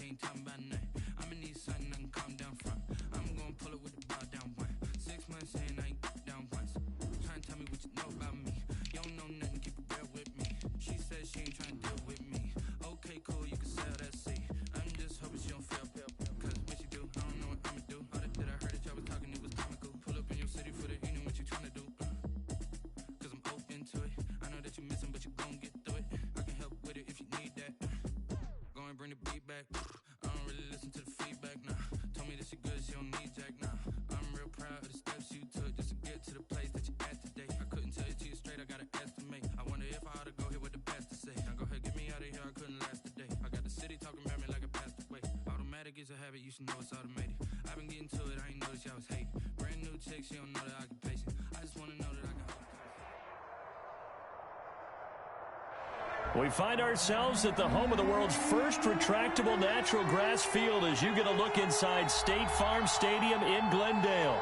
ain't talking about nothing. I'ma need something I can calm down from. I'm gonna pull it with the bow down one. 6 months in, I ain't down once. Trying to tell me what you know about me. You don't know nothing, keep it real with me. She said she ain't trying to deal with me. Okay, cool, you can sell that seat. I'm just hoping she don't fail. Cause when she do, I don't know what I'ma do. All that I heard that y'all was talking, it was comical. Pull up in your city for the evening, what you trying to do? Cause I'm open to it. I know that you missing, but you gon' get through it. I can help with it if you need that. Go and bring the beat back. I don't really listen to the feedback, nah. Told me that she good, she don't need Jack, nah. I'm real proud of the steps you took just to get to the place that you at today. I couldn't tell it to you straight, I gotta estimate. I wonder if I ought to go here with the best to say. Now go ahead, get me out of here, I couldn't last a day. I got the city talking about me like I passed away. Automatic is a habit, you should know it's automated. I've been getting to it, I ain't noticed y'all was hating. Brand new chick, she don't know the occupation. I just wanna know that I can hold. We find ourselves at the home of the world's first retractable natural grass field as you get a look inside State Farm Stadium in Glendale.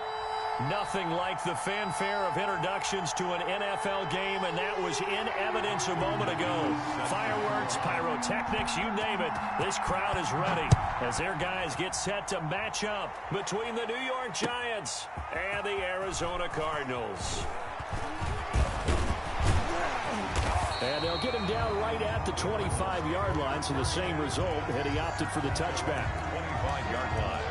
Nothing like the fanfare of introductions to an NFL game, and that was in evidence a moment ago. Fireworks, pyrotechnics, you name it. This crowd is ready as their guys get set to match up between the New York Giants and the Arizona Cardinals. And they'll get him down right at the 25-yard line, so the same result had he opted for the touchback. 25-yard line.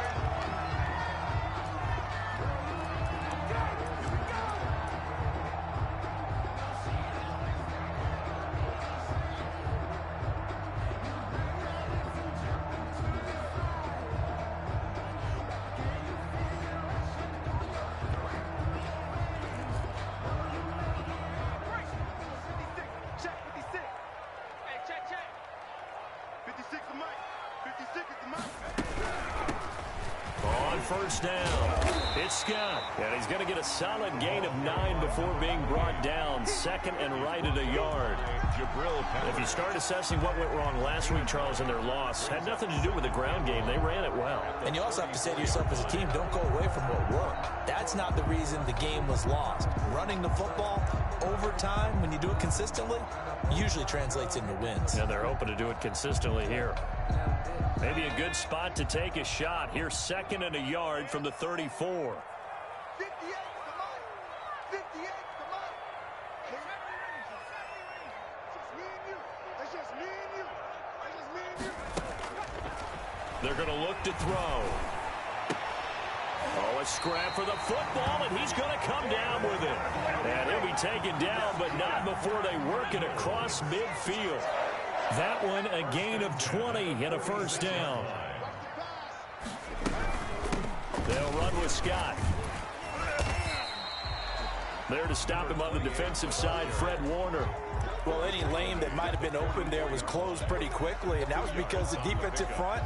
First down. It's Scott. And he's going to get a solid gain of 9 before being brought down. Second and right at a yard. If you start assessing what went wrong last week, Charles, in their loss, had nothing to do with the ground game. They ran it well. And you also have to say to yourself as a team, don't go away from what worked. That's not the reason the game was lost. Running the football over time, when you do it consistently, usually translates into wins. And they're hoping to do it consistently here. Maybe a good spot to take a shot. Here's second and a yard from the 34. 58, come on. 58, come on. Just me and you. That's just me and you. That's just me and you. They're going to look to throw. Oh, a scrap for the football, and he's going to come down with it. And he'll be taken down, but not before they work it across midfield. That one, a gain of 20 and a first down. They'll run with Scott. There to stop him on the defensive side, Fred Warner. Well, any lane that might have been open there was closed pretty quickly, and that was because the defensive front,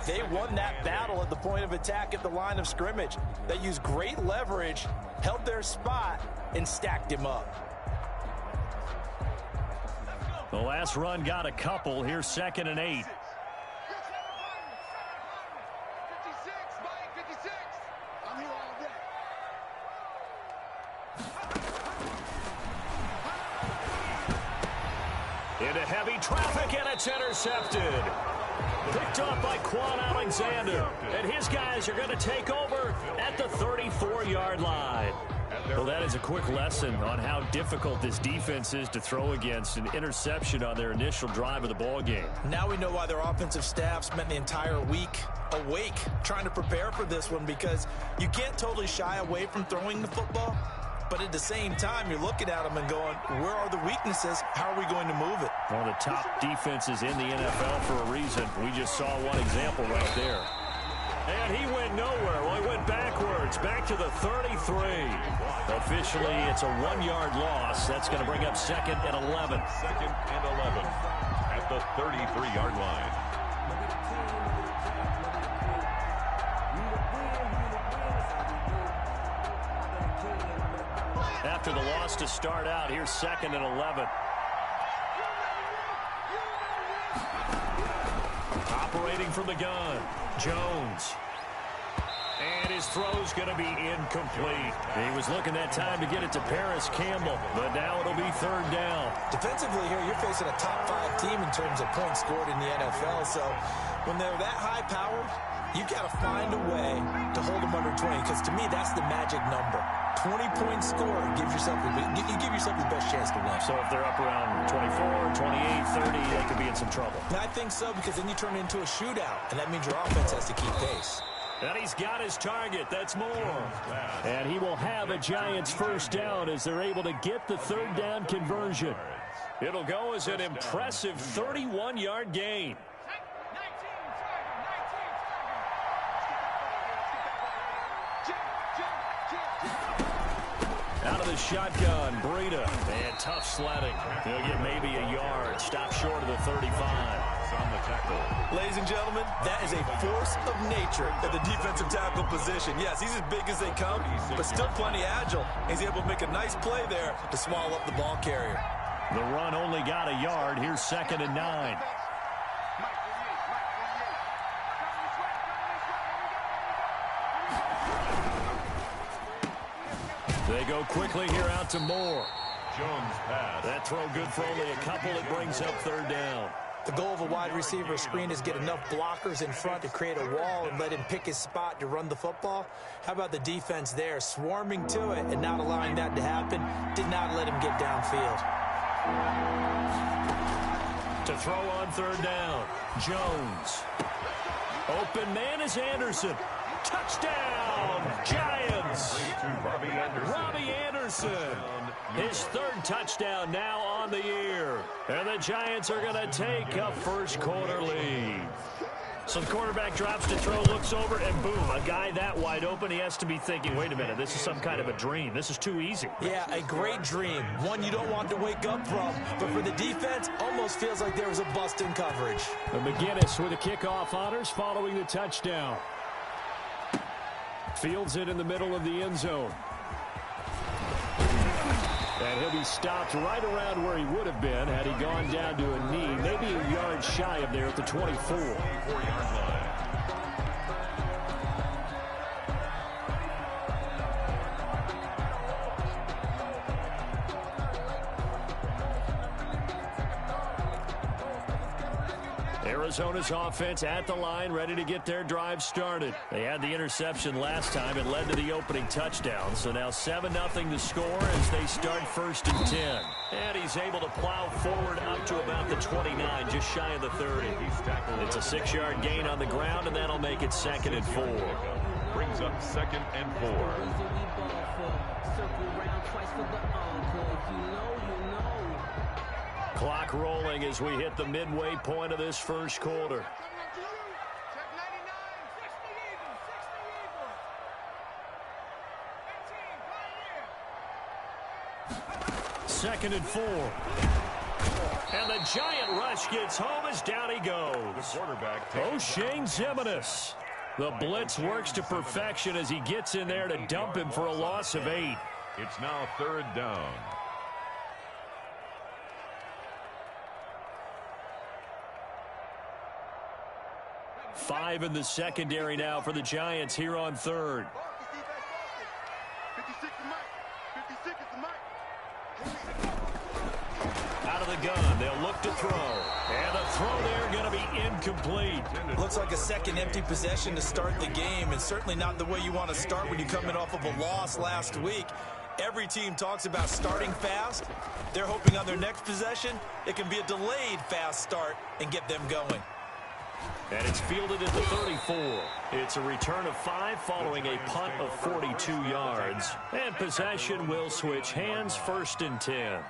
they won that battle at the point of attack at the line of scrimmage. They used great leverage, held their spot, and stacked him up. The last run got a couple. Here's second and 8. 56, Mike, 56. I'm here all day. Into heavy traffic, and it's intercepted. Picked up by Quan Alexander. And his guys are going to take over at the 34-yard line. Well, that is a quick lesson on how difficult this defense is to throw against. An interception on their initial drive of the ball game. Now we know why their offensive staff spent the entire week awake trying to prepare for this one, because you can't totally shy away from throwing the football, but at the same time you're looking at them and going, where are the weaknesses? How are we going to move it? One of the top defenses in the NFL for a reason. We just saw one example right there. And he went nowhere. Well, he went backwards, back to the 33. Officially, it's a 1-yard loss. That's going to bring up second and 11. Second and 11 at the 33-yard line. After the loss to start out, here's second and 11. Operating from the gun, Jones. And his throw's going to be incomplete. He was looking that time to get it to Paris Campbell, but now it'll be third down. Defensively here, you're facing a top-5 team in terms of points scored in the NFL, so when they're that high-powered, you've got to find a way to hold them under 20, because to me, that's the magic number. 20-point score gives yourself you give yourself the best chance to win. So if they're up around 24, 28, 30, they could be in some trouble. And I think so, because then you turn it into a shootout, and that means your offense has to keep pace. And he's got his target. That's more. And he will have a Giants first down as they're able to get the third down conversion. It'll go as an impressive 31-yard gain. Out of the shotgun, Breida. And tough sledding. He'll get maybe a yard. Stop short of the 35. On the tackle. Ladies and gentlemen, that is a force of nature at the defensive tackle position. Yes, he's as big as they come, but still plenty agile. He's able to make a nice play there to swallow up the ball carrier. The run only got a yard. Here's 2nd and 9. They go quickly here out to Moore. Jones pass. That throw good for only a couple. It brings up third down. The goal of a wide receiver screen is get enough blockers in front to create a wall and let him pick his spot to run the football. How about the defense there, swarming to it and not allowing that to happen? Did not let him get downfield. To throw on third down, Jones. Open man is Anderson. Touchdown, Giants. Robbie Anderson. His third touchdown now on the year. And the Giants are going to take a first quarter lead. So the quarterback drops to throw, looks over, and boom, a guy that wide open, he has to be thinking, wait a minute, this is some kind of a dream. This is too easy. Yeah, a great dream. One you don't want to wake up from. But for the defense, almost feels like there was a bust in coverage. And McGinnis with the kickoff honors following the touchdown. Fields it in the middle of the end zone. And he'll be stopped right around where he would have been had he gone down to a knee, maybe a yard shy of there at the 24. 24-yard line. Arizona's offense at the line, ready to get their drive started. They had the interception last time. It led to the opening touchdown. So now 7-0 to score as they start 1st and 10. And he's able to plow forward up to about the 29, just shy of the 30. It's a 6-yard gain on the ground, and that'll make it 2nd and 4. Brings up 2nd and 4. Clock rolling as we hit the midway point of this first quarter. Check 99, 60 Eagles, 60 Eagles. 18, right here. 2nd and 4. And the giant rush gets home as down he goes. Quarterback O'Shane Ximines. The blitz works to perfection as he gets in there to dump him for a loss of 8. It's now 3rd down. 5 in the secondary now for the Giants here on 3rd. 56 is Mike. 56 is Mike. Out of the gun, they'll look to throw. And the throw there going to be incomplete. Looks like a second empty possession to start the game, and certainly not the way you want to start when you're coming off of a loss last week. Every team talks about starting fast. They're hoping on their next possession, it can be a delayed fast start and get them going. And it's fielded at the 34. It's a return of 5 following a punt of 42 yards. And possession will switch hands, 1st and 10.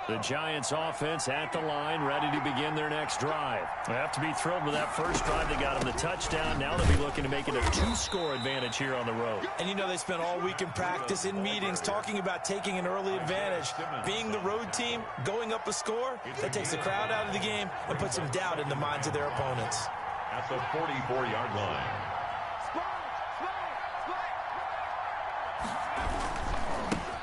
The Giants offense at the line, ready to begin their next drive. They have to be thrilled with that first drive. They got them the touchdown. Now they'll be looking to make it a 2-score advantage here on the road. And you know they spent all week in practice, in meetings, talking about taking an early advantage. Being the road team, going up a score, that takes the crowd out of the game and puts some doubt in the minds of their opponents. At the 44-yard line.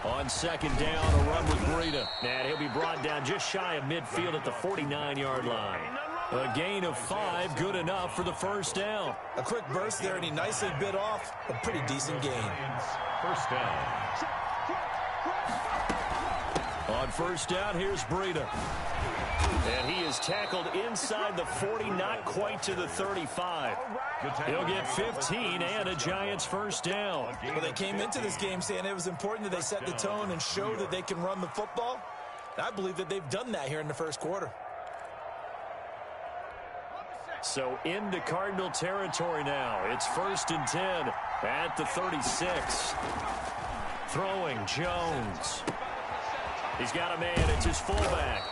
On second down, a run with Breida. And he'll be brought down just shy of midfield at the 49-yard line. A gain of 5, good enough for the first down. A quick burst there, and he nicely bit off a pretty decent gain. First down. On first down, here's Breida. And he is tackled inside the 40, not quite to the 35. He'll get 15 and a Giants first down. Well, they came into this game saying it was important that they set the tone and show that they can run the football. And I believe that they've done that here in the first quarter. So into Cardinal territory now. It's 1st and 10 at the 36. Throwing Jones. He's got a man. It's his fullback.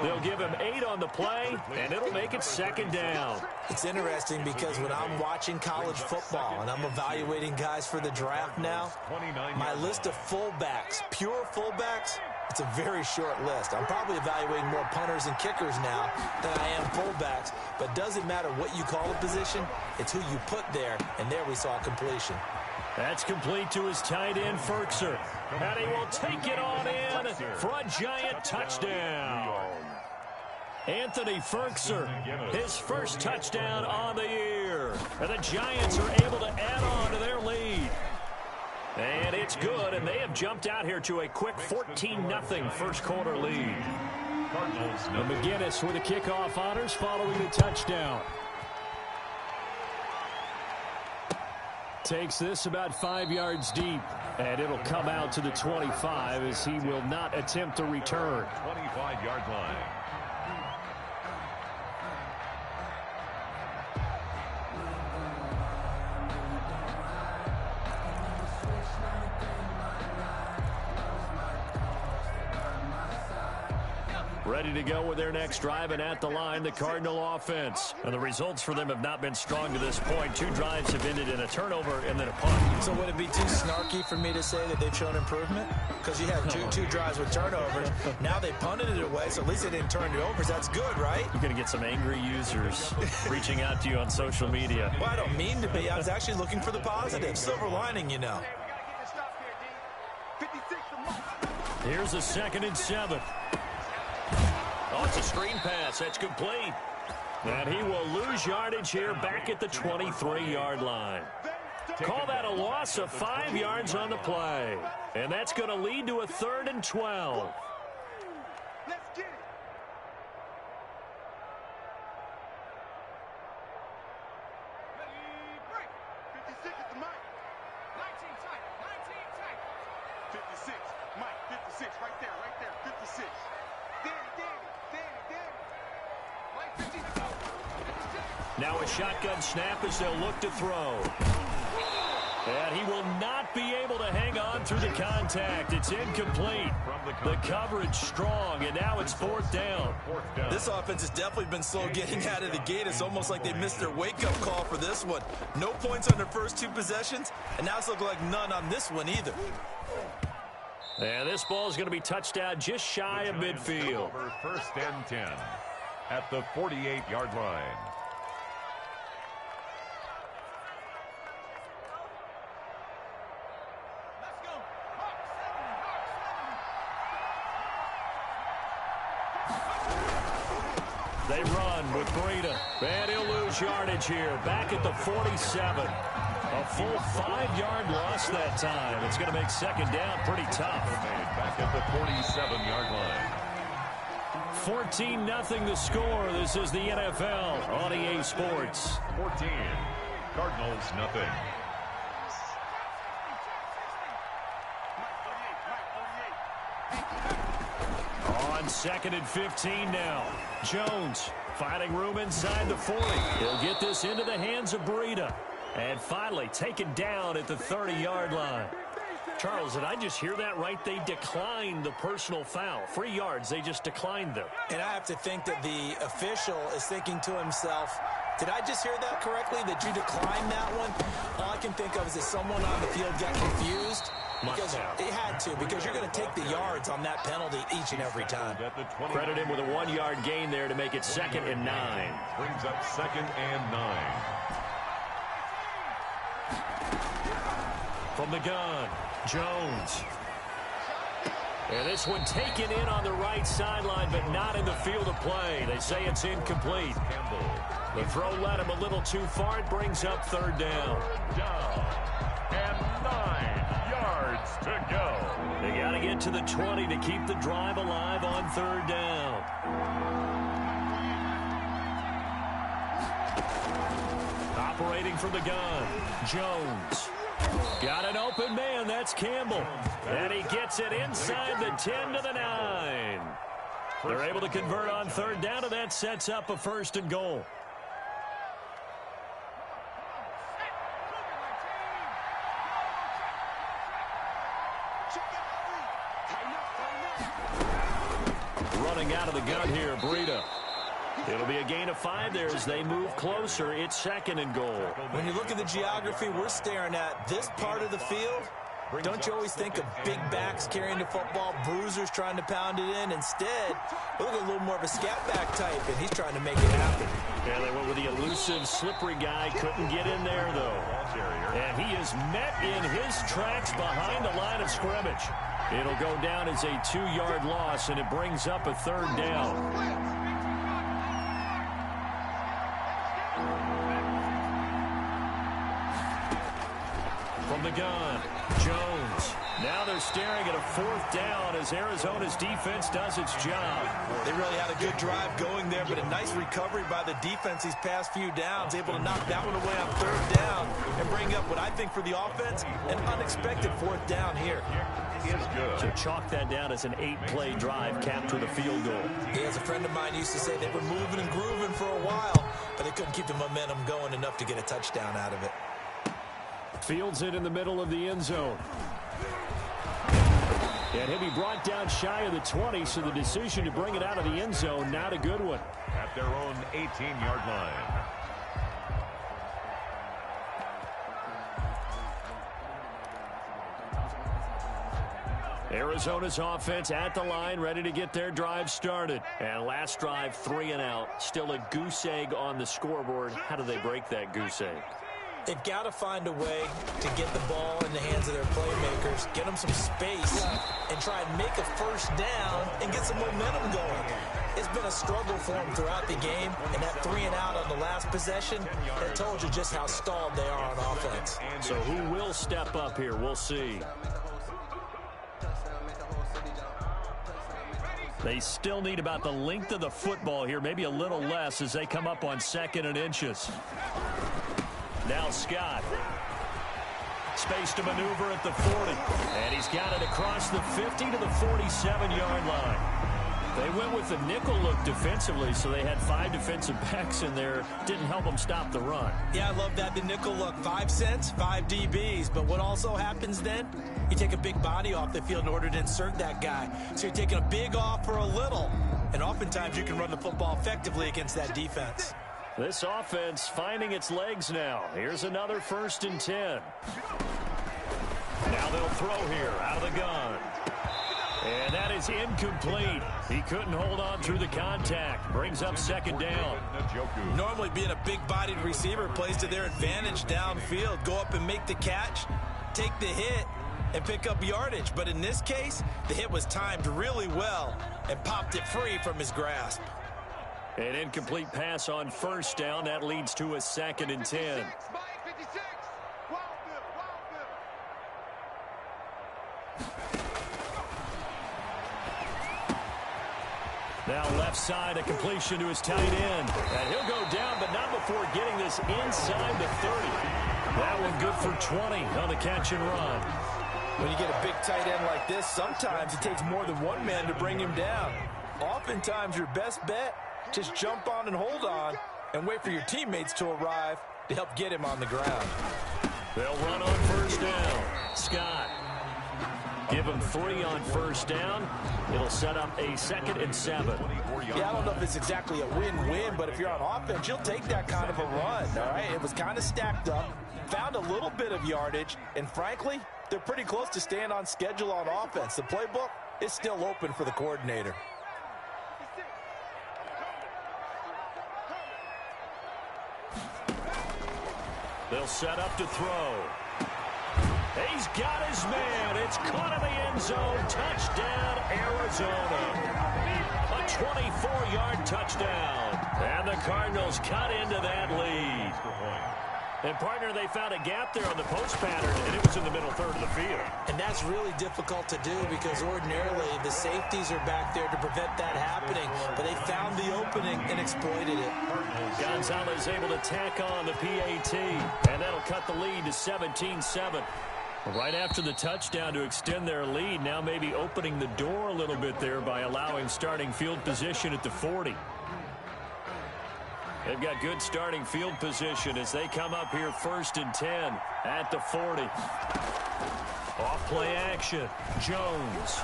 They'll give him 8 on the play, and it'll make it second down. It's interesting because when I'm watching college football and I'm evaluating guys for the draft now, my list of fullbacks, pure fullbacks, it's a very short list. I'm probably evaluating more punters and kickers now than I am fullbacks, but it doesn't matter what you call a position, it's who you put there, and there we saw completion. That's complete to his tight end, Firkser. And he will take it on in for a Giant touchdown. Anthony Firkser, his first touchdown on the year. And the Giants are able to add on to their lead. And it's good, and they have jumped out here to a quick 14-0 first quarter lead. And McGinnis with the kickoff honors following the touchdown. Takes this about 5 yards deep, and it'll come out to the 25 as he will not attempt to return. 25-yard line. Ready to go with their next drive, and at the line, the Cardinal offense. And the results for them have not been strong to this point. 2 drives have ended in a turnover and then a punt. So would it be too snarky for me to say that they've shown improvement? Because you had two drives with turnovers. Now they punted it away, so at least they didn't turn it over. So that's good, right? You're going to get some angry users reaching out to you on social media. Well, I don't mean to be. I was actually looking for the positive. Silver lining, you know. Here's a 2nd and 7. Oh, it's a screen pass. That's complete. And he will lose yardage here back at the 23-yard line. Call that a loss of 5 yards on the play. And that's going to lead to a 3rd and 12. Let's get it. Ready, break. 56 at the mic. 19 tight. 19 tight. 56. Mike, 56. Right there. 56. Now a shotgun snap as they'll look to throw. And he will not be able to hang on through the contact. It's incomplete. The coverage strong, and now it's 4th down. This offense has definitely been slow getting out of the gate. It's almost like they missed their wake-up call for this one. No points on their first 2 possessions, and now it's looking like none on this one either. And this ball is going to be touched out just shy of midfield. 1st and 10 at the 48-yard line. They run with Breida. And he'll lose yardage here. Back at the 47. A full 5-yard loss that time. It's going to make second down pretty tough. Back at the 47-yard line. 14-0 the score. This is the NFL on EA Sports. 14. Cardinals, nothing. On 2nd and 15 now. Jones finding room inside the 40. He'll get this into the hands of Breida. And finally taken down at the 30-yard line. Charles, did I just hear that right? They declined the personal foul. 3 yards, they just declined them. And I have to think that the official is thinking to himself, did I just hear that correctly, that you declined that one? All I can think of is that someone on the field got confused. Because it had to, because you're going to take the yards on that penalty each and every time. Credit him with a 1-yard gain there to make it 2nd and 9. Brings up 2nd and 9. From the gun, Jones. And this one taken in on the right sideline, but not in the field of play. They say it's incomplete. The throw led him a little too far. It brings up third down. And 9 yards to go. They got to get to the 20 to keep the drive alive on third down. Operating from the gun, Jones. Got an open man, that's Campbell. And he gets it inside the 10 to the 9. They're able to convert on third down, and that sets up a 1st and goal. Running out of the gun here, Breida. It'll be a gain of 5 there as they move closer. It's 2nd and goal. When you look at the geography we're staring at, this part of the field, don't you always think of big backs carrying the football, bruisers trying to pound it in? Instead, look at a little more of a scat back type, and he's trying to make it happen. Yeah, they went with the elusive, slippery guy. Couldn't get in there, though. And he is met in his tracks behind the line of scrimmage. It'll go down as a 2-yard loss, and it brings up a 3rd down. From the gun, Jones. Now they're staring at a 4th down as Arizona's defense does its job. They really had a good drive going there, but a nice recovery by the defense these past few downs, able to knock that one away on 3rd down and bring up what I think for the offense, an unexpected 4th down here. Is good. So chalk that down as an 8-play drive capped with a field goal. Yeah, as a friend of mine used to say, they were moving and grooving for a while, but they couldn't keep the momentum going enough to get a touchdown out of it. Fields it in the middle of the end zone. And he'll be brought down shy of the 20, so the decision to bring it out of the end zone, not a good one. At their own 18-yard line. Arizona's offense at the line, ready to get their drive started. And last drive, 3 and out. Still a goose egg on the scoreboard. How do they break that goose egg? They've got to find a way to get the ball in the hands of their playmakers, get them some space, and try and make a 1st down and get some momentum going. It's been a struggle for them throughout the game, and that 3 and out on the last possession, that told you just how stalled they are on offense. So who will step up here? We'll see. They still need about the length of the football here, maybe a little less as they come up on 2nd and inches. Now Scott. Space to maneuver at the 40. And he's got it across the 50 to the 47-yard line. They went with the nickel look defensively, so they had 5 defensive backs in there. Didn't help them stop the run. Yeah, I love that, the nickel look. 5 cents, 5 DBs. But what also happens then? You take a big body off the field in order to insert that guy. So you're taking a big off for a little. And oftentimes you can run the football effectively against that defense. This offense finding its legs now. Here's another 1st and 10. Now they'll throw here out of the gun. And that is incomplete. He couldn't hold on through the contact. Brings up 2nd down. Normally being a big-bodied receiver plays to their advantage downfield. Go up and make the catch, take the hit, and pick up yardage. But in this case, the hit was timed really well and popped it free from his grasp. An incomplete pass on 1st down. That leads to a 2nd and 10. Now left side, a completion to his tight end. And he'll go down, but not before getting this inside the 30. That one good for 20 on the catch and run. When you get a big tight end like this, sometimes it takes more than one man to bring him down. Oftentimes your best bet, just jump on and hold on and wait for your teammates to arrive to help get him on the ground. They'll run on 1st down. Scott. Give him 3 on 1st down. It'll set up a 2nd and 7. Yeah, I don't know if it's exactly a win-win, but if you're on offense, you'll take that kind of a run, all right? It was kind of stacked up, found a little bit of yardage, and frankly, they're pretty close to staying on schedule on offense. The playbook is still open for the coordinator. They'll set up to throw. He's got his man. It's caught in the end zone. Touchdown, Arizona. A 24-yard touchdown. And the Cardinals cut into that lead. And, partner, they found a gap there on the post pattern, and it was in the middle third of the field. And that's really difficult to do because ordinarily the safeties are back there to prevent that happening. But they found the opening and exploited it. Gonzalez able to tack on the PAT, and that'll cut the lead to 17-7. Right after the touchdown to extend their lead, now maybe opening the door a little bit there by allowing starting field position at the 40. They've got good starting field position as they come up here 1st and 10 at the 40. Off play action. Jones.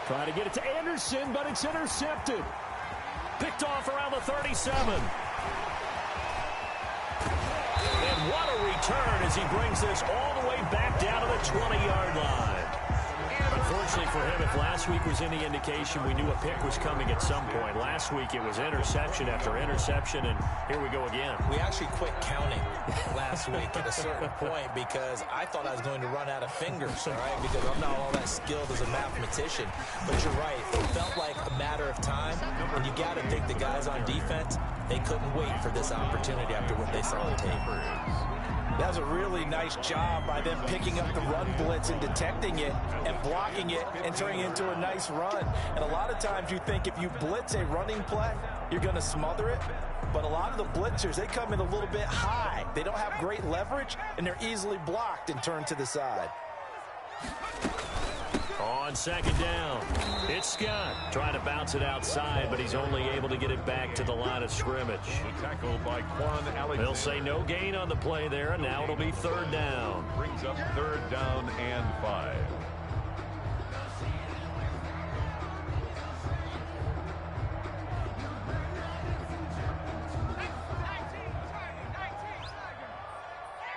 Trying to get it to Anderson, but it's intercepted. Picked off around the 37. And what a return as he brings this all the way back down to the 20-yard line. Unfortunately for him, if last week was any indication, we knew a pick was coming at some point. Last week it was interception after interception, and here we go again. We actually quit counting last week at a certain point because I thought I was going to run out of fingers, all right, because I'm not all that skilled as a mathematician. But you're right. It felt like a matter of time, and you got to think the guys on defense, they couldn't wait for this opportunity after what they saw on tape. That was a really nice job by them picking up the run blitz and detecting it and blocking it and turning it into a nice run. And a lot of times you think if you blitz a running play, you're going to smother it. But a lot of the blitzers, they come in a little bit high. They don't have great leverage, and they're easily blocked and turned to the side. On 2nd down, it's Scott trying to bounce it outside, but he's only able to get it back to the line of scrimmage. Tackled by Quan Alexander. They'll say no gain on the play there, and now it'll be 3rd down. Brings up 3rd down and 5.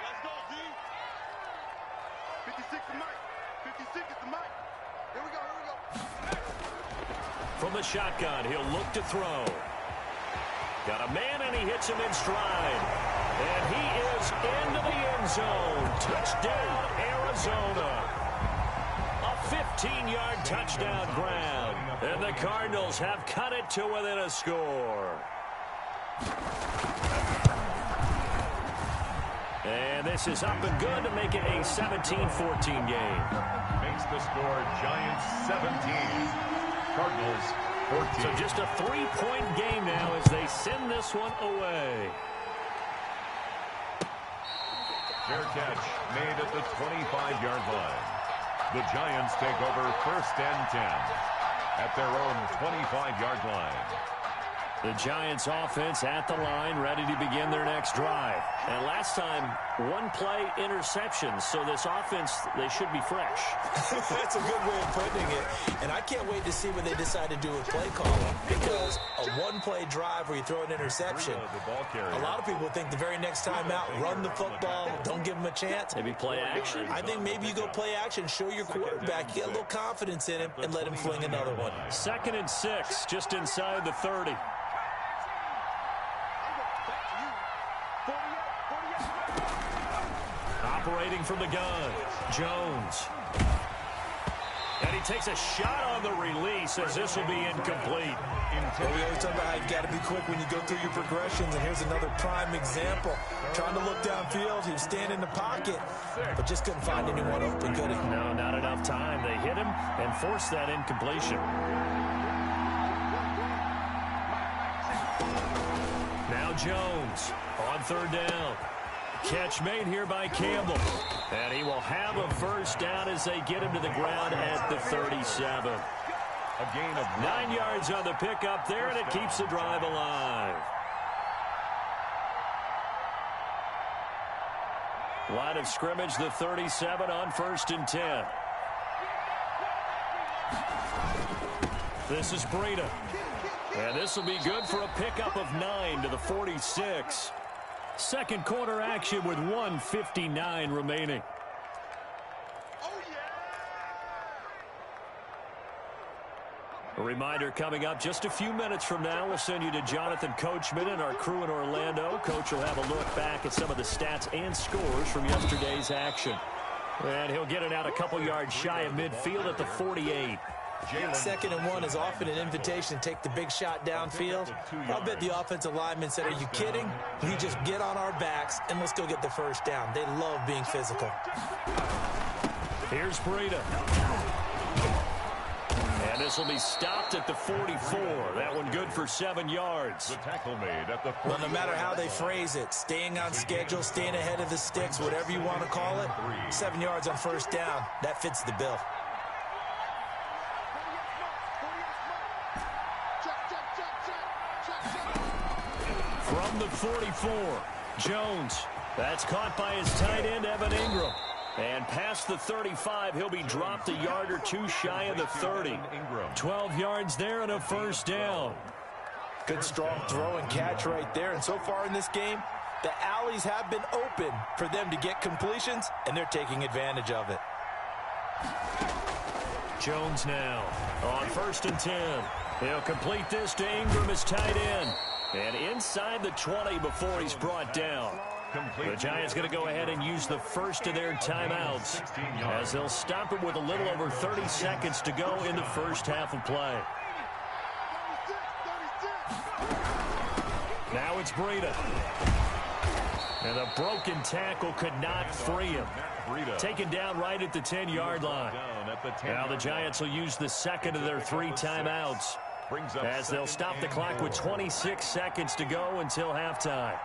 Let's go, D. 56 to Mike. 56 is the Mike. Here we go, here we go. From the shotgun, he'll look to throw. Got a man, and he hits him in stride. And he is into the end zone. Touchdown, Arizona. A 15-yard touchdown grab. And the Cardinals have cut it to within a score. And this is up and good to make it a 17-14 game. Makes the score Giants 17, Cardinals 14. So just a 3-point game now as they send this one away. Fair catch made at the 25-yard line. The Giants take over 1st and 10 at their own 25-yard line. The Giants offense at the line, ready to begin their next drive. And last time, 1-play interceptions, so this offense, they should be fresh. That's a good way of putting it. And I can't wait to see what they decide to do with play calling, because a 1-play drive where you throw an interception, a lot of people think the very next time out, run the football, don't give them a chance. Maybe play action? I think maybe you go play action, show your quarterback, get a little confidence in him, and let him fling another one. 2nd and 6, just inside the 30. Operating from the gun, Jones. And he takes a shot on the release as this will be incomplete. Well, we always talk about how you've got to be quick when you go through your progressions, and here's another prime example. Trying to look downfield, he was standing in the pocket, but just couldn't find anyone open, could he? No, not enough time. They hit him and forced that incompletion. Now Jones on 3rd down. Catch made here by Campbell. And he will have a 1st down as they get him to the ground at the 37. A gain of 9 yards on the pickup there, and it keeps the drive alive. Line of scrimmage, the 37 on 1st and 10. This is Breida. And this will be good for a pickup of 9 to the 46. Second quarter action with 1:59 remaining. Oh, yeah. A reminder coming up just a few minutes from now, we'll send you to Jonathan Coachman and our crew in Orlando. Coach will have a look back at some of the stats and scores from yesterday's action. And he'll get it out a couple yards shy of midfield at the 48. 2nd and 1 is often an invitation to take the big shot downfield. I bet the offensive lineman said, are you kidding? We just get on our backs and let's go get the first down. They love being physical. Here's Breida. And this will be stopped at the 44. That one good for 7 yards. The tackle made at the 44. Well, no matter how they phrase it, staying on schedule, staying ahead of the sticks, whatever you want to call it, 7 yards on first down, that fits the bill. From the 44, Jones. That's caught by his tight end, Evan Ingram. And past the 35, he'll be dropped a yard or two shy of the 30. 12 yards there and a first down. Good strong throw and catch right there. And so far in this game, the alleys have been open for them to get completions, and they're taking advantage of it. Jones now on 1st and 10. He'll complete this to Ingram, his tight end. And inside the 20 before he's brought down. The Giants going to go ahead and use the first of their timeouts as they'll stop it with a little over 30 seconds to go in the first half of play. Now it's Breida. And a broken tackle could not free him. Taken down right at the 10-yard line. Now the Giants will use the second of their 3 timeouts as they'll stop the clock with 26 seconds to go until halftime.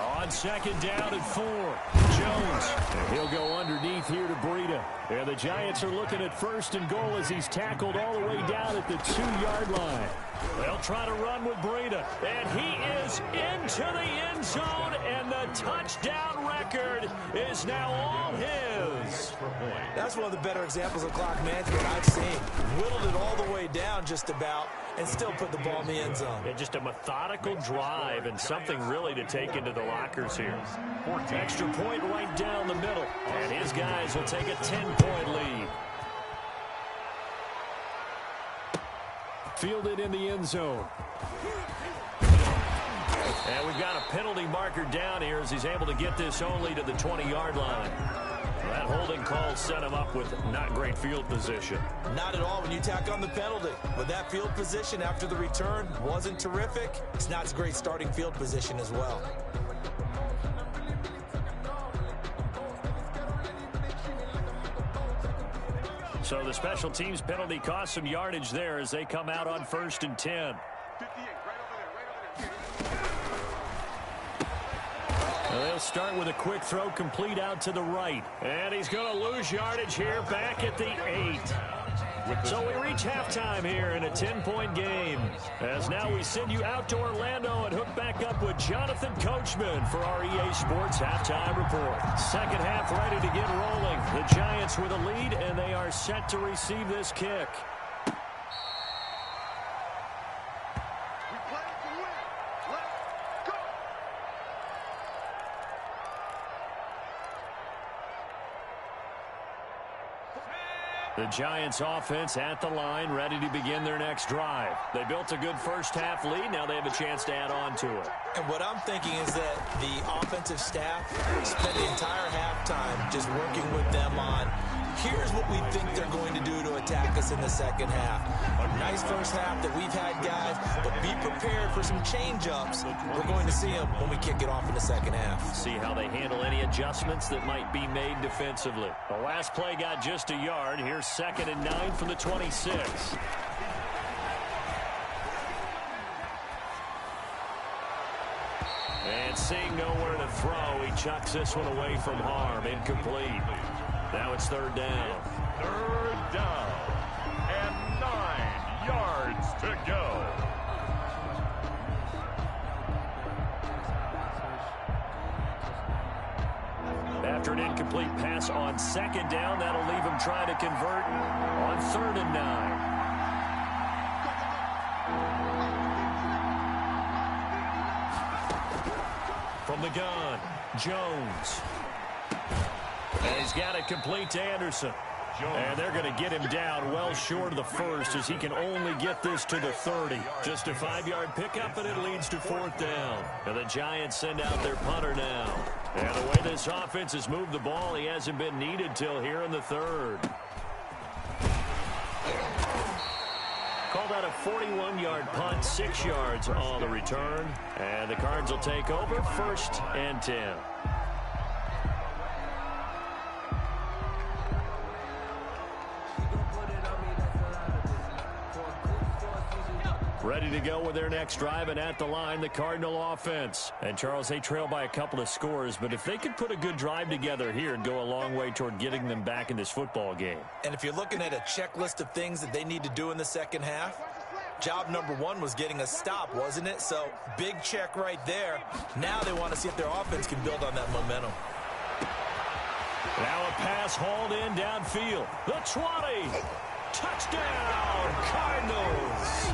On 2nd down at 4, Jones. And he'll go underneath here to Breida. And the Giants are looking at 1st and goal as he's tackled all the way down at the 2-yard line. They'll try to run with Breida. And he is into the end zone, and the touchdown record is now all his. That's one of the better examples of clock management I've seen. Whittled it all the way down just about and still put the ball in the end zone. And just a methodical drive and something really to take into the lockers here. Extra point right down the middle. And his guys will take a 10-point lead. Fielded in the end zone. And we've got a penalty marker down here as he's able to get this only to the 20-yard line. That holding call set him up with not great field position. Not at all when you tack on the penalty. But that field position after the return wasn't terrific. It's not a great starting field position as well. So the special teams penalty cost some yardage there as they come out on 1st and 10. 58, right over there. They'll start with a quick throw complete out to the right. And he's going to lose yardage here back at the 8. So we reach halftime here in a 10-point game. As now we send you out to Orlando and hook back up with Jonathan Coachman for our EA Sports Halftime Report. Second half ready to get rolling. The Giants with a lead, and they are set to receive this kick. We play to win. Let's go. The Giants offense at the line, ready to begin their next drive. They built a good first half lead. Now they have a chance to add on to it. And what I'm thinking is that the offensive staff spent the entire halftime just working with them on, here's what we think they're going to do to attack us in the second half. A nice first half that we've had, guys, but be prepared for some change-ups. We're going to see them when we kick it off in the second half. See how they handle any adjustments that might be made defensively. The last play got just a yard. Here's 2nd and 9 from the 26. And seeing nowhere to throw, he chucks this one away from harm. Incomplete. Now it's 3rd down. 3rd down and 9 yards to go. After an incomplete pass on 2nd down, that'll leave him trying to convert on 3rd and 9. From the gun, Jones. And he's got it complete to Anderson. And they're going to get him down well short of the first as he can only get this to the 30. Just a 5-yard pickup, and it leads to 4th down. And the Giants send out their punter now. And the way this offense has moved the ball, he hasn't been needed till here in the 3rd. Called out a 41-yard punt, 6 yards on the return. And the Cards will take over 1st and 10. Ready to go with their next drive, and at the line, the Cardinal offense. And, Charles, they trail by a couple of scores, but if they could put a good drive together here, it'd go a long way toward getting them back in this football game. And if you're looking at a checklist of things that they need to do in the second half, job number 1 was getting a stop, wasn't it? So, big check right there. Now they want to see if their offense can build on that momentum. Now a pass hauled in downfield. The 20. Touchdown, Cardinals.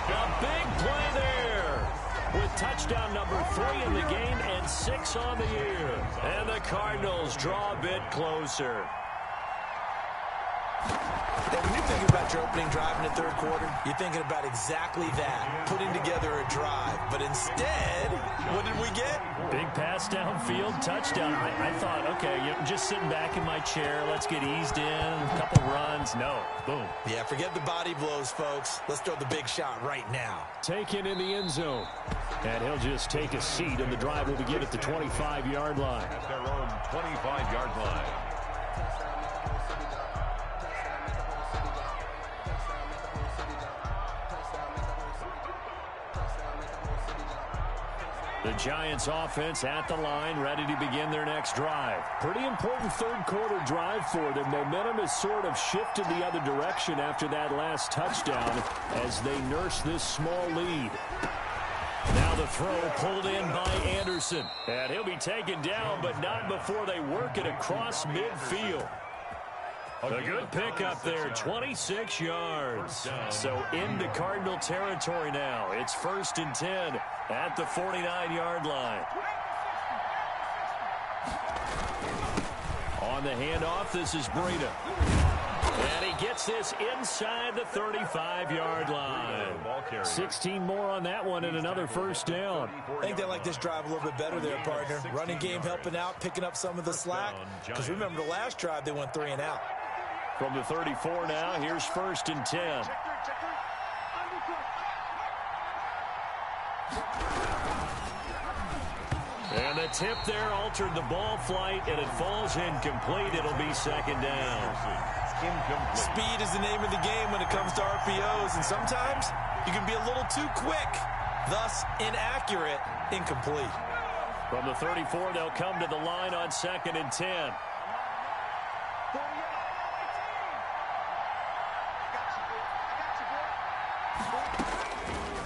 A big play there with touchdown number 3 in the game and 6 on the year. And the Cardinals draw a bit closer. And when you're thinking about your opening drive in the 3rd quarter, you're thinking about exactly that, putting together a drive. But instead, what did we get? Big pass downfield, touchdown. I thought, okay, just sitting back in my chair, let's get eased in, a couple runs. No, boom. Yeah, forget the body blows, folks. Let's throw the big shot right now. Taken in the end zone. And he'll just take a seat, and the drive will begin at the 25-yard line. At their own 25-yard line. The Giants offense at the line, ready to begin their next drive. Pretty important 3rd quarter drive for them. Momentum has sort of shifted the other direction after that last touchdown as they nurse this small lead. Now the throw pulled in by Anderson. And he'll be taken down, but not before they work it across midfield. A good pickup there, 26 yards. So into Cardinal territory now. It's 1st and 10 at the 49-yard line. On the handoff, this is Breida. And he gets this inside the 35-yard line. 16 more on that one and another 1st down. I think they like this drive a little bit better there, partner. Running game helping out, picking up some of the slack. Because remember the last drive, they went 3 and out. From the 34 now, here's 1st and 10. And the tip there altered the ball flight, and it falls incomplete. It'll be 2nd down. Speed is the name of the game when it comes to RPOs, and sometimes you can be a little too quick, thus inaccurate, incomplete. From the 34, they'll come to the line on 2nd and 10.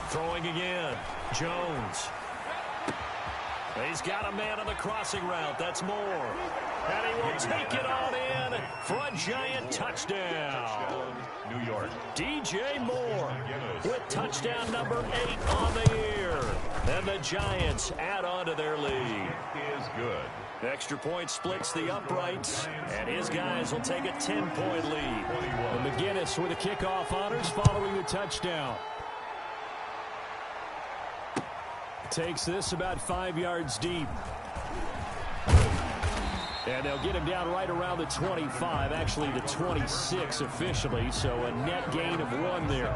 Throwing again, Jones. He's got a man on the crossing route. That's Moore. And he will take it on in for a Giant touchdown. New York. DJ Moore with touchdown number 8 on the year. And the Giants add on to their lead. Is good. Extra point splits the uprights, and his guys will take a 10-point lead. And McGinnis with the kickoff honors following the touchdown. Takes this about 5 yards deep. And they'll get him down right around the 25, actually the 26 officially, so a net gain of 1 there.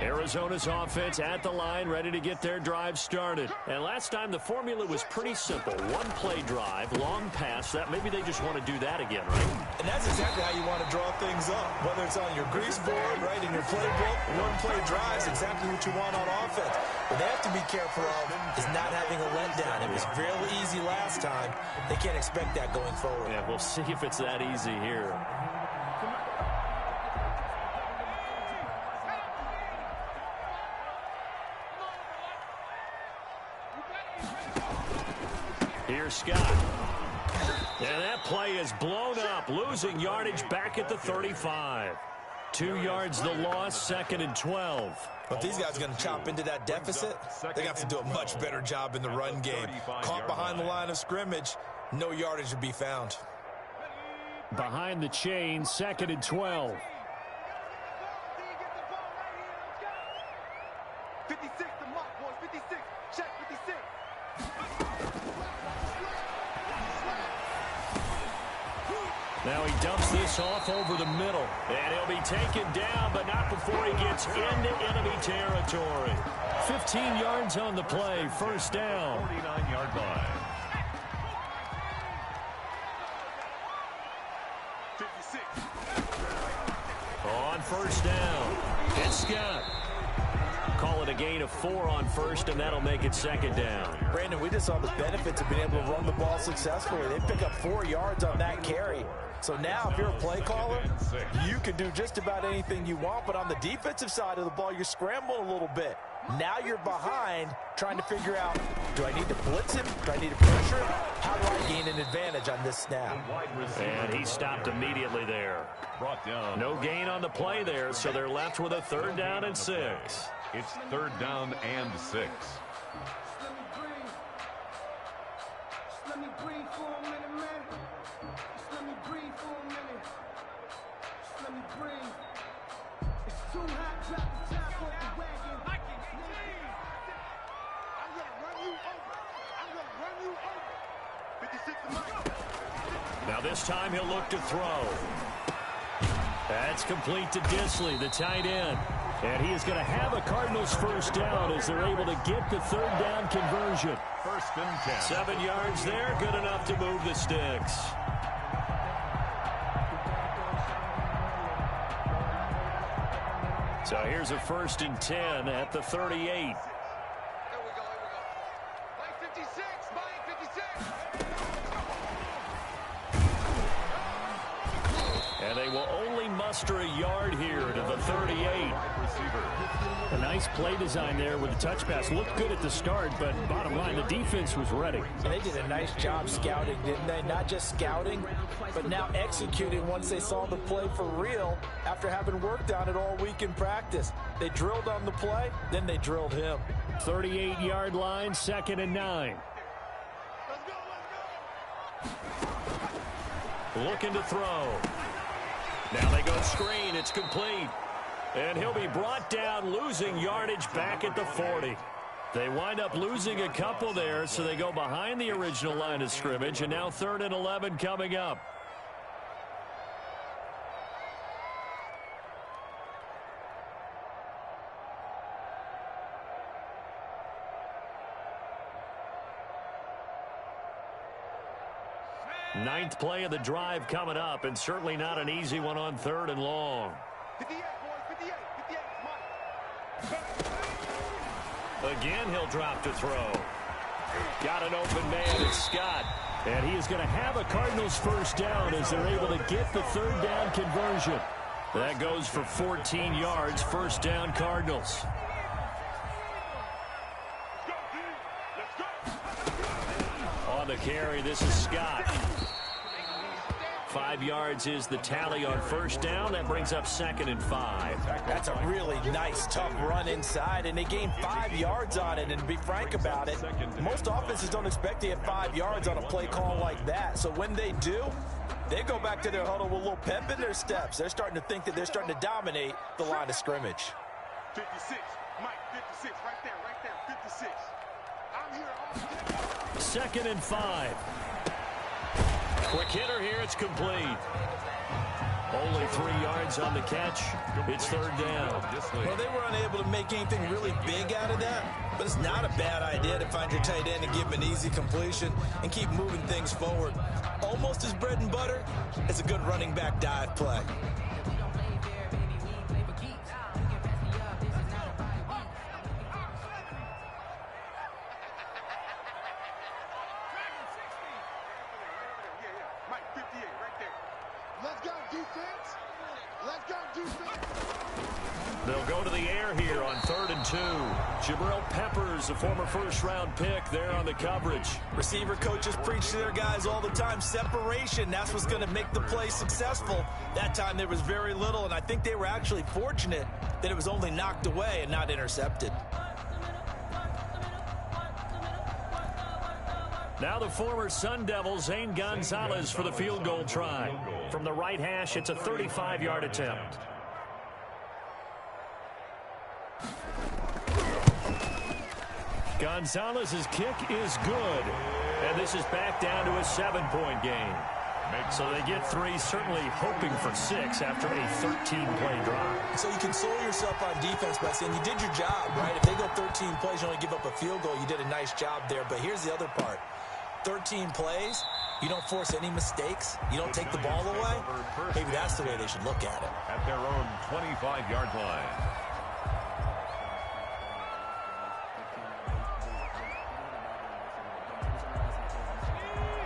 Arizona's offense at the line, ready to get their drive started. And last time the formula was pretty simple. 1-play drive, long pass. That maybe they just want to do that again, right? And that's exactly how you want to draw things up. Whether it's on your grease board, right, in your playbook, 1-play drives, exactly what you want on offense. What they have to be careful of is not having a letdown. It was real easy last time. They can't expect that going forward. Yeah, we'll see if it's that easy here. Here's Scott. And that play is blown up, losing yardage back at the 35. 2 yards the loss, 2nd and 12. But if these guys are going to chop into that deficit, they're going to have to do a much better job in the run game. Caught behind the line of scrimmage, no yardage to be found. Behind the chain, 2nd and 12. 56, the mark, boys. 56. Check 56. Now he dumps this off over the middle. And he'll be taken down, but not before he gets into enemy territory. 15 yards on the play, first down. 49-yard line. 56. On first down, it's Scott. Call it a gain of 4 on first, and that'll make it 2nd down. Brandon, we just saw the benefits of being able to run the ball successfully. They pick up 4 yards on that carry. So now if you're a play caller, you can do just about anything you want. But on the defensive side of the ball, you're scrambling a little bit. Now you're behind trying to figure out, do I need to blitz him? Do I need to pressure him? How do I gain an advantage on this snap? And he stopped immediately there. Brought down. No gain on the play there, so they're left with a 3rd down and 6. It's 3rd down and 6. Let me breathe for a minute, man. Just let me breathe for a minute. Just let me breathe. It's too hot, drop the top off the wagon. I'm going to run you over. I'm going to run you over. 56 to Mike. Now this time he'll look to throw. That's complete to Disley, the tight end. And he is going to have a Cardinals first down as they're able to get the 3rd down conversion. 1st and 10. 7 yards there, good enough to move the sticks. So here's a 1st and 10 at the 38. Here we go. Mike 56. Mike 56. And they will only muster a yard here to the 38. A nice play design there with the touch pass. Looked good at the start, but bottom line, the defense was ready. And they did a nice job scouting, didn't they? Not just scouting, but now executing once they saw the play for real after having worked on it all week in practice. They drilled on the play, then they drilled him. 38-yard line, 2nd and 9. Looking to throw. Now they go screen. It's complete. And he'll be brought down, losing yardage back at the 40. They wind up losing a couple there, so they go behind the original line of scrimmage, and now 3rd and 11 coming up. Ninth play of the drive coming up, and certainly not an easy one on 3rd and long. 58, boys. 58. 58. Mike. Again, he'll drop to throw. Got an open man, it's Scott. And he is going to have a Cardinals first down as they're able to get the 3rd down conversion. That goes for 14 yards, first down Cardinals. On the carry, this is Scott. 5 yards is the tally on first down. That brings up 2nd and 5. That's a really nice, tough run inside, and they gained 5 yards on it. And to be frank about it, most offenses don't expect to get 5 yards on a play call like that. So when they do, they go back to their huddle with a little pep in their steps. They're starting to think that they're starting to dominate the line of scrimmage. 56. Mike 56. Right there. 56. I'm here. 2nd and 5. Quick hitter here, it's complete. Only 3 yards on the catch. It's 3rd down. Well, they were unable to make anything really big out of that, but it's not a bad idea to find your tight end and give him an easy completion and keep moving things forward. Almost as bread and butter as a good running back dive play. Mike 58. Right there. Let's go, defense. Let's go, defense. They'll go to the air here on 3rd and 2. Jabril Peppers, a former first-round pick, there on the coverage. Receiver coaches preach to their guys all the time. Separation, that's what's going to make the play successful. That time there was very little, and I think they were actually fortunate that it was only knocked away and not intercepted. Now the former Sun Devil, Zane Gonzalez, for the field goal try. From the right hash, it's a 35-yard attempt. Gonzalez's kick is good. And this is back down to a 7-point game. So they get 3, certainly hoping for 6 after a 13-play drive. So you console yourself on defense by saying you did your job, right? If they go 13 plays, you only give up a field goal, you did a nice job there. But here's the other part. 13 plays, you don't force any mistakes, you don't take the ball away. Maybe that's the way they should look at it. At their own 25-yard line.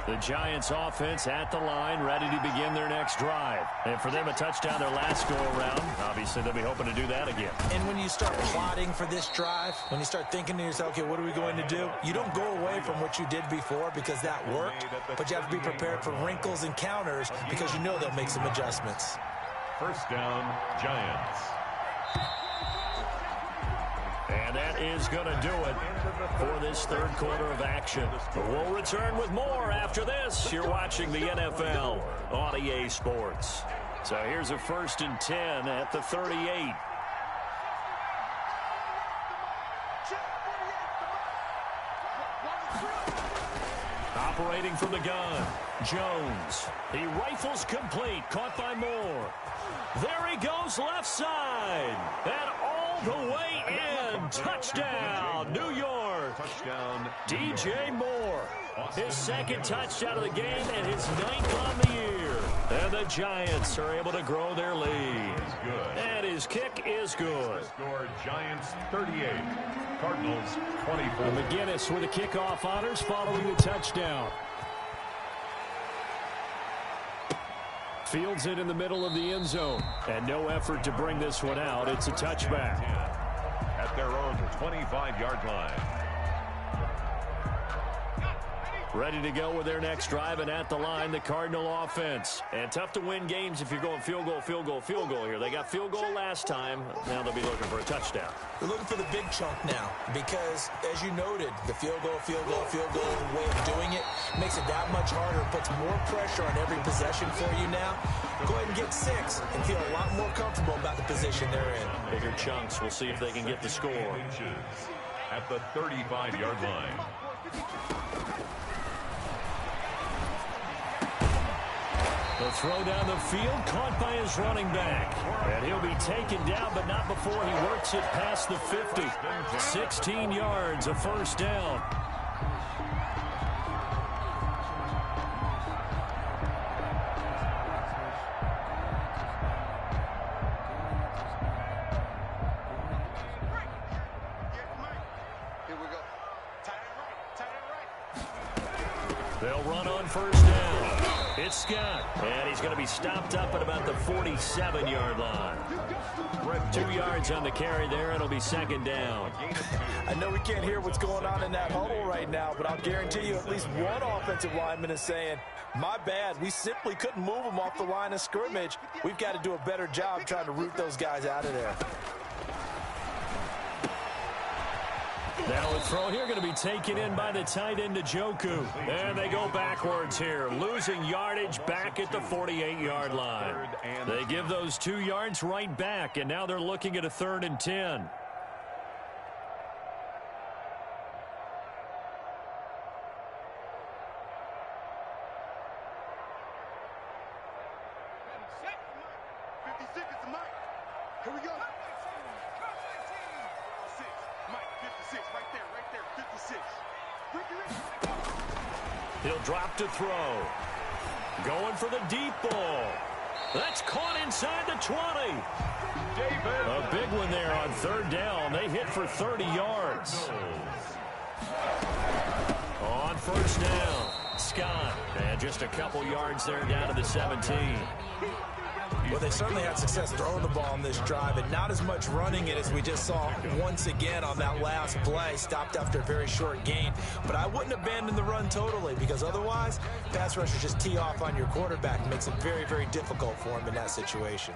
The Giants offense at the line, ready to begin their next drive. And for them, a touchdown their last go-around. Obviously, they'll be hoping to do that again. And when you start plotting for this drive, when you start thinking to yourself, okay, what are we going to do? You don't go away from what you did before because that worked, but you have to be prepared for wrinkles and counters because you know they'll make some adjustments. First down, Giants. And that is going to do it for this third quarter of action. We'll return with more after this. You're watching the NFL on EA Sports. So here's a 1st and 10 at the 38. Operating from the gun, Jones. He rifles complete, caught by Moore. There he goes left side. And all the way in. Touchdown, New York. Touchdown, DJ Moore. His second touchdown of the game and his 9th on the year. And the Giants are able to grow their lead. Good. And his kick is good. Score Giants 38, Cardinals 24. And McGinnis with the kickoff honors following the touchdown. Fields it in the middle of the end zone. And no effort to bring this one out. It's a touchback. At their own 25-yard line. Ready to go with their next drive, and at the line, the Cardinal offense. And tough to win games if you're going field goal, field goal, field goal here. They got field goal last time. Now they'll be looking for a touchdown. They're looking for the big chunk now because, as you noted, the field goal way of doing it makes it that much harder, puts more pressure on every possession for you now. Go ahead and get 6 and feel a lot more comfortable about the position they're in. Bigger chunks. We'll see if they can get the score. At the 35-yard line. The throw down the field, caught by his running back. And he'll be taken down, but not before he works it past the 50. 16 yards, a first down. They'll run on first down. It's Scott, and he's going to be stopped up at about the 47-yard line. 2 yards on the carry there. It'll be second down. I know we can't hear what's going on in that huddle right now, but I'll guarantee you at least one offensive lineman is saying, my bad, we simply couldn't move them off the line of scrimmage. We've got to do a better job trying to root those guys out of there. Now a throw here going to be taken in by the tight end, Njoku. And they go backwards here, losing yardage back at the 48-yard line. They give those 2 yards right back, and now they're looking at a 3rd and 10. Here we go. 6, Mike, 56, right there, 56. He'll drop to throw. Going for the deep ball. That's caught inside the 20. David. A big one there on 3rd down. They hit for 30 yards. On first down, Scott. And just a couple yards there down to the 17. Well, they certainly had success throwing the ball on this drive and not as much running it as we just saw once again on that last play. Stopped after a very short gain. But I wouldn't abandon the run totally, because otherwise, pass rushers just tee off on your quarterback. It makes it very, very difficult for him in that situation.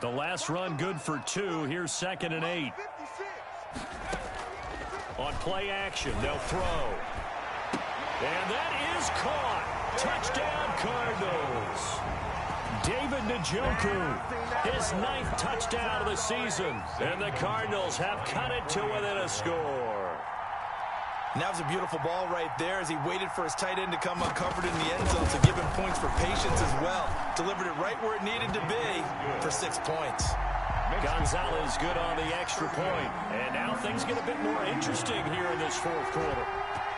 The last run good for 2. Here's 2nd and 8. On play action, they'll throw. And that is caught. Touchdown, Cardinals. David Njoku, his 9th touchdown of the season. And the Cardinals have cut it to within a score. And that was a beautiful ball right there as he waited for his tight end to come uncovered in the end zone to give him points for patience as well. Delivered it right where it needed to be for 6 points. Gonzalez good on the extra point. And now things get a bit more interesting here in this 4th quarter.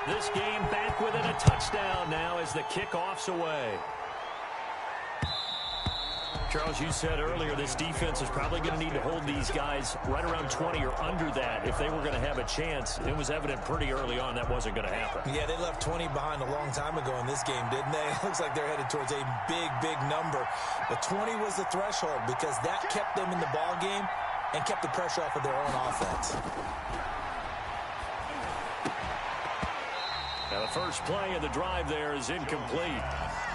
This game back within a touchdown now as the kickoff's away. Charles, you said earlier this defense is probably going to need to hold these guys right around 20 or under that if they were going to have a chance. It was evident pretty early on that wasn't going to happen. Yeah, they left 20 behind a long time ago in this game, didn't they? It looks like they're headed towards a big, big number. But 20 was the threshold because that kept them in the ball game and kept the pressure off of their own offense. Now the first play of the drive there is incomplete.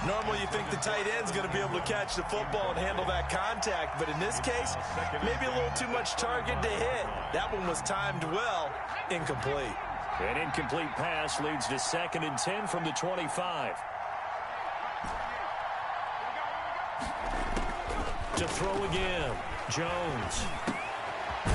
Normally you think the tight end's going to be able to catch the football and handle that contact, but in this case, maybe a little too much target to hit. That one was timed well, incomplete. An incomplete pass leads to 2nd and 10 from the 25. To throw again, Jones.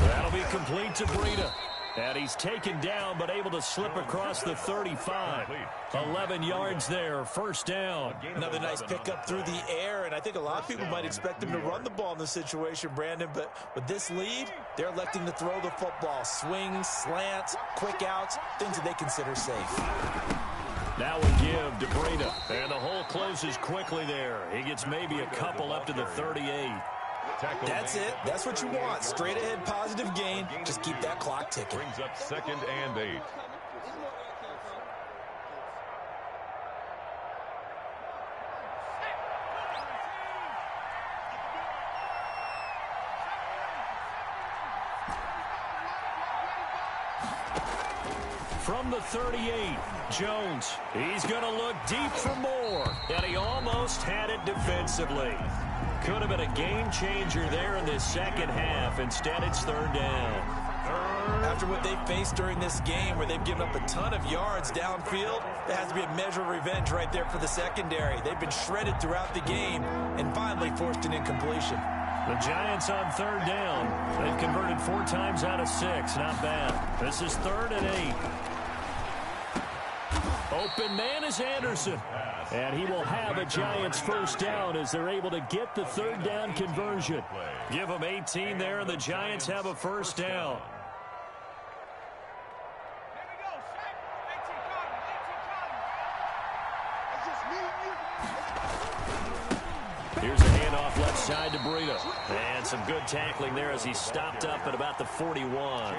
That'll be complete to Breida. And he's taken down, but able to slip across the 35. 11 yards there, 1st down. Another nice pickup through the air, and I think a lot of people might expect him to run the ball in this situation, Brandon, but with this lead, they're electing to throw the football. Swings, slants, quick outs, things that they consider safe. Now we give to Breida, and the hole closes quickly there. He gets maybe a couple up to the 38. That's it. That's what you want. Straight ahead positive gain. Just keep that clock ticking. Brings up 2nd and 8. From the 38, Jones. He's going to look deep for more. And he almost had it defensively. Could have been a game changer there in this 2nd half. Instead, it's 3rd down. After what they faced during this game where they've given up a ton of yards downfield, there has to be a measure of revenge right there for the secondary. They've been shredded throughout the game and finally forced an incompletion. The Giants on 3rd down. They've converted 4 times out of 6. Not bad. This is 3rd and 8. Open man is Anderson. And he will have a Giants 1st down as they're able to get the 3rd down conversion. Give them 18 there, and the Giants have a 1st down. Here's a handoff left side to Breida. And some good tackling there as he stopped up at about the 41.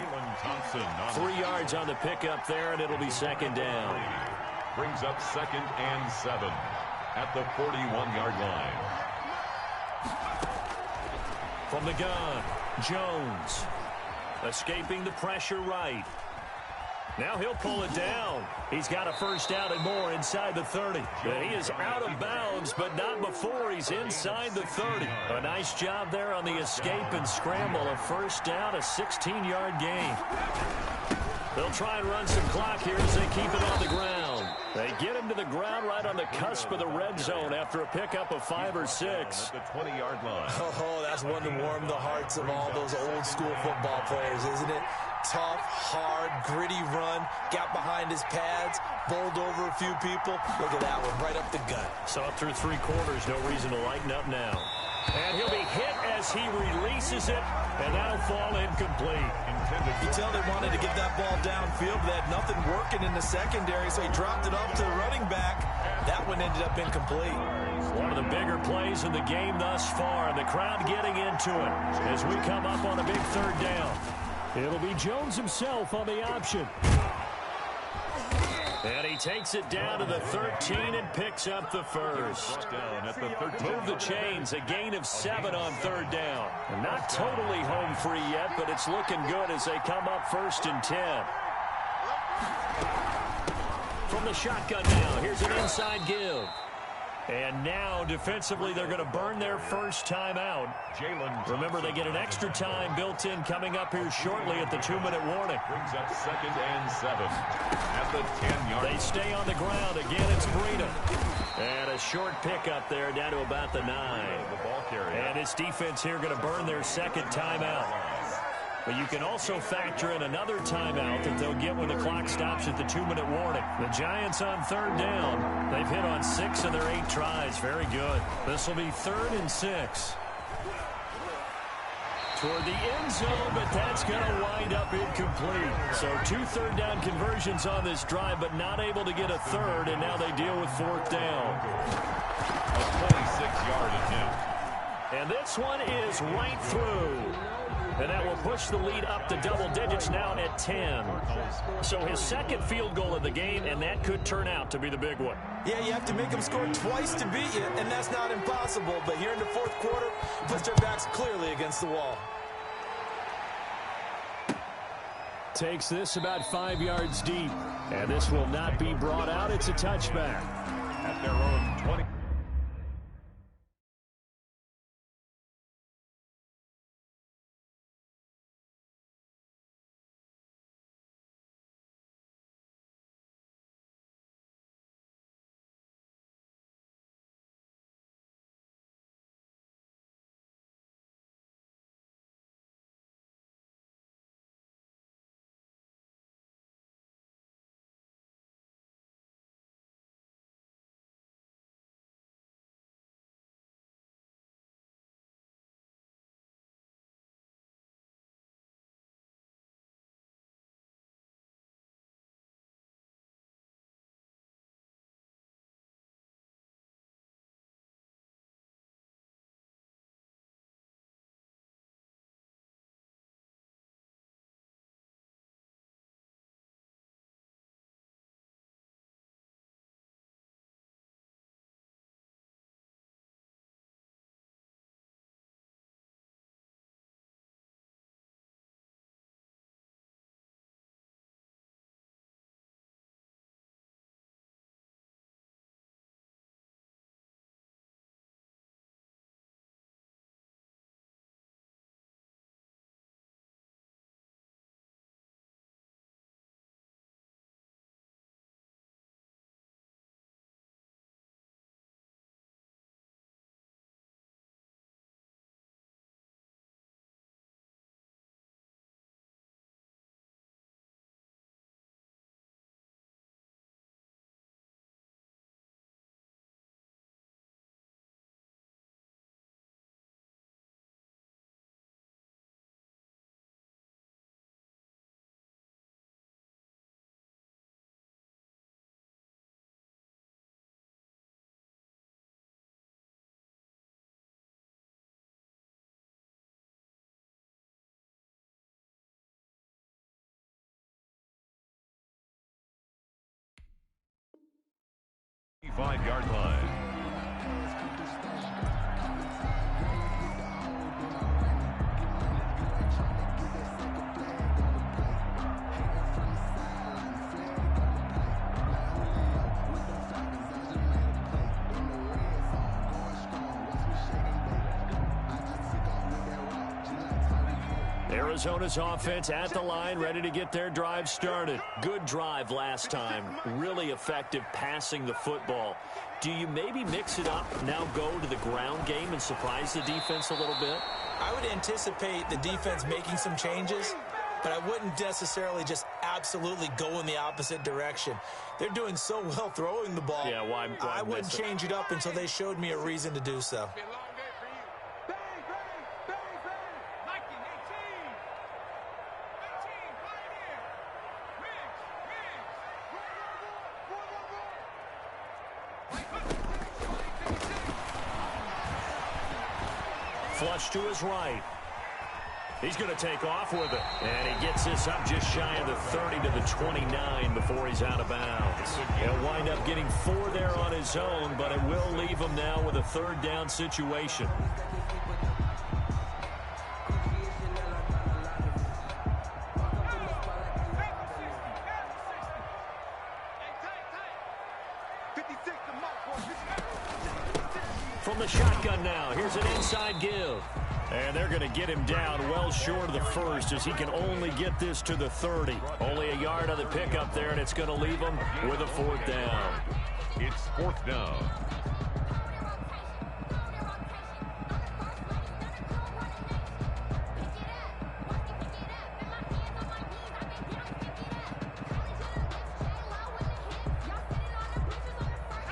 3 yards on the pickup there, and it'll be 2nd down. Brings up 2nd and 7 at the 41-yard line. From the gun, Jones. Escaping the pressure right. Now he'll pull it down. He's got a 1st down and more inside the 30. And he is out of bounds, but not before he's inside the 30. A nice job there on the escape and scramble. A 1st down, a 16-yard gain. They'll try and run some clock here as they keep it on the ground. They get him to the ground right on the cusp of the red zone after a pickup of 5 or 6. At the 20-yard line. Oh, that's one to warm the hearts of all those old-school football players, isn't it? Tough, hard, gritty run, got behind his pads, bowled over a few people. Look at that one, right up the gut. So up through 3 quarters, no reason to lighten up now. And he'll be hit as he releases it, and that'll fall incomplete. You tell they wanted to get that ball downfield, but they had nothing working in the secondary, so he dropped it off to the running back. That one ended up incomplete. One of the bigger plays in the game thus far, and the crowd getting into it as we come up on a big 3rd down. It'll be Jones himself on the option. And he takes it down to the 13 and picks up the first. Down at the 13. Move the chains, a gain of 7 on third down. Not totally home free yet, but it's looking good as they come up 1st and 10. From the shotgun now, here's an inside give. And now, defensively, they're going to burn their first timeout. Remember, they get an extra time built in coming up here shortly at the 2-minute warning. Brings up 2nd and 7 at the 10-yard. They stay on the ground. Again, it's Breida. And a short pickup there down to about the 9. The ball carrier. And this defense here going to burn their second timeout. But you can also factor in another timeout that they'll get when the clock stops at the 2-minute warning. The Giants on third down. They've hit on 6 of their 8 tries. Very good. This will be 3rd and 6. Toward the end zone, but that's going to wind up incomplete. So 2 third-down conversions on this drive, but not able to get a third, and now they deal with 4th down. A 26-yard attempt. And this one is right through. And that will push the lead up to double digits now at 10. So his second field goal of the game, and that could turn out to be the big one. Yeah, you have to make them score twice to beat you, and that's not impossible. But here in the 4th quarter, puts their backs clearly against the wall. Takes this about 5 yards deep. And this will not be brought out. It's a touchback. At their own 20. Five-yard line. Arizona's offense at the line, ready to get their drive started. Good drive last time. Really effective passing the football. Do you maybe mix it up, now go to the ground game and surprise the defense a little bit? I would anticipate the defense making some changes, but I wouldn't necessarily just absolutely go in the opposite direction. They're doing so well throwing the ball. Yeah, why I wouldn't change it up until they showed me a reason to do so. Flush to his right. He's going to take off with it. And he gets this up just shy of the 30 to the 29 before he's out of bounds. He'll wind up getting 4 there on his own, but it will leave him now with a third down situation. From the shotgun now, here's an inside give. And they're going to get him down well short of the first as he can only get this to the 30. Only a yard on the pickup there, and it's going to leave him with a 4th down. It's 4th down.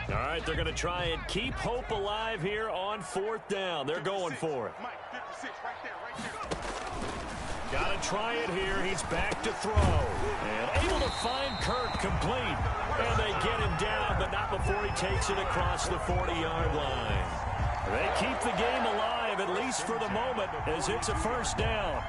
All right, they're going to try and keep hope alive here on 4th down. They're going for it. Got to try it here. He's back to throw. And able to find Kirk complete. And they get him down, but not before he takes it across the 40-yard line. They keep the game alive, at least for the moment, as it's a 1st down.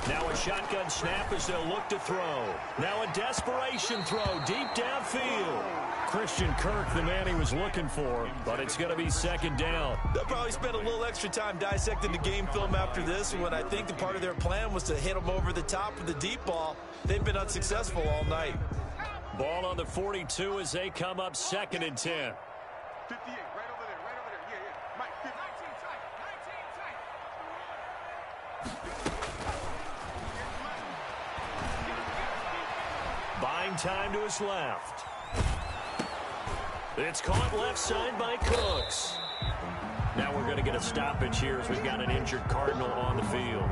Now a shotgun snap as they'll look to throw. Now a desperation throw deep downfield. Christian Kirk, the man he was looking for, but it's going to be 2nd down. They'll probably spend a little extra time dissecting the game film after this when I think the part of their plan was to hit them over the top with the deep ball. They've been unsuccessful all night. Ball on the 42 as they come up 2nd and 10. 58, right over there, right over there. Yeah. Mike, 19 tight, 19 tight. Buying time to his left. It's caught left side by Cooks. Now we're going to get a stoppage here as we've got an injured Cardinal on the field.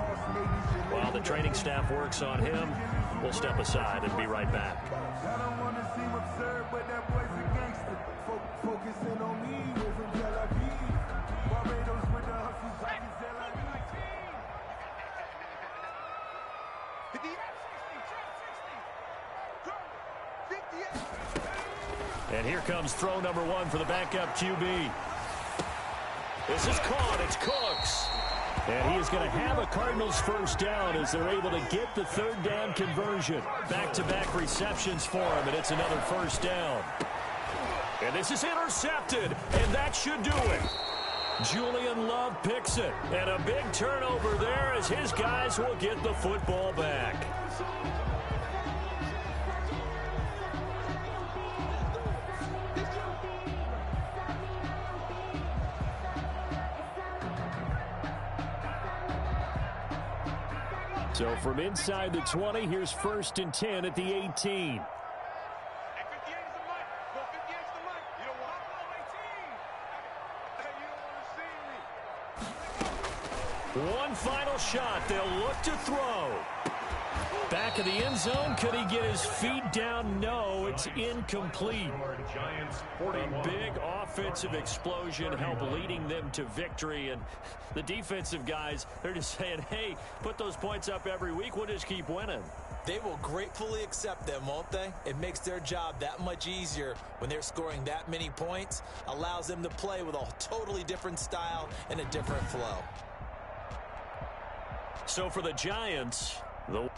While the training staff works on him, we'll step aside and be right back. I don't want to seem absurd, but that boy's a gangster. Focusing on me, we're from Tel Aviv. Barbados with the hustle, pockets, Tel Aviv. 58. And here comes throw number 1 for the backup QB. This is caught. It's Cooks. And he is going to have a Cardinals 1st down as they're able to get the 3rd down conversion. Back-to-back receptions for him, and it's another 1st down. And this is intercepted, and that should do it. Julian Love picks it, and a big turnover there as his guys will get the football back. So from inside the 20, here's 1st and 10 at the 18. Hey, 58 is the mic. Go 58 is the mic. You don't want 18. Hey, you don't want to see me. One final shot. They'll look to throw. Back of the end zone. Could he get his feet down? No, it's incomplete. Giants A 41. big offensive explosion help leading them to victory. And the defensive guys, they're just saying, hey, put those points up every week. We'll just keep winning. They will gratefully accept them, won't they? It makes their job that much easier when they're scoring that many points. Allows them to play with a totally different style and a different flow. So for the Giants, the...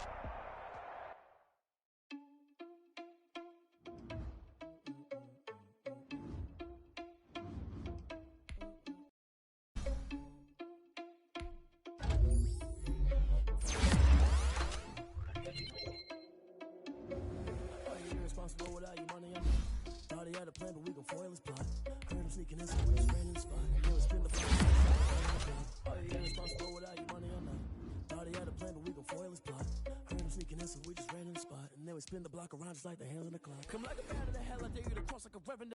Without your money, thought he had a plan, but we gon' foil his plot. Heard him sneaking in, so we just ran in the spot. It was spin the are you irresponsible without your money or not? Thought he had a plan, but we gon' foil his plot. Heard him sneaking in, so we just ran in the spot. And then we spin the block around just like the hands on the clock. Come like a bat in the hell, I dare you to cross like a reverend.